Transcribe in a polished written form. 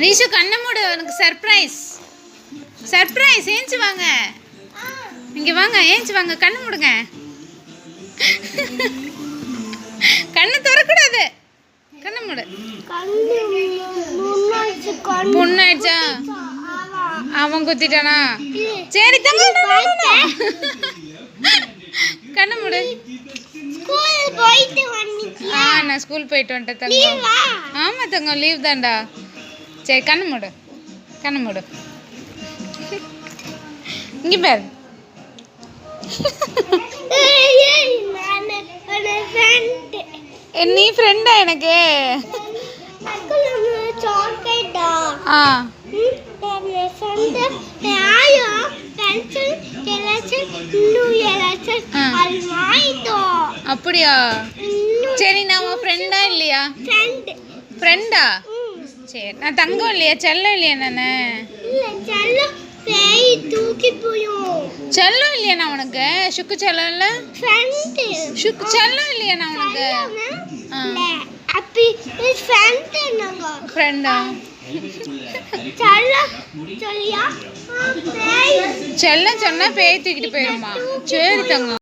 ரீஷு கண்ணை மூடு, உனக்கு surprise. Surprise. ஏஞ்சி வாங்க, இங்க வாங்க, ஏஞ்சி வாங்க, கண்ணு மூடுங்க. கண்ணு திறக்கூடாது, கண்ணு மூடு. புண்ணாயிடுச்சா? அவன் குத்திட்டானா? சரி தங்க, கண்ணு மூடு. நான் ஸ்கூல் போயிட்டு வந்துட்டேன் தங்கம். ஆமாம் தங்கம், லீவ் தான்டா. சரி கண்ணு மூடு, கண்ணு மூடு. இங்கே பாரு. நீ ஃப்ரெண்டா எனக்கு? ஆ அப்படியா? சரி நான் உன் ஃப்ரெண்டா இல்லையா? ஃப்ரெண்டா? சரி நான் தங்கம் இல்லையா, செல்லம் இல்லையா? நானு செல்லம் இல்லையா நான் உனக்கு? சுக்கு செல்லம் இல்ல, சுக்கு செல்லம் இல்லையா நான் உனக்கு? ஃப்ரெண்டா? செல்லம் சொன்னா பேய் தூக்கிட்டு போயிருமா? சரி தங்கம்.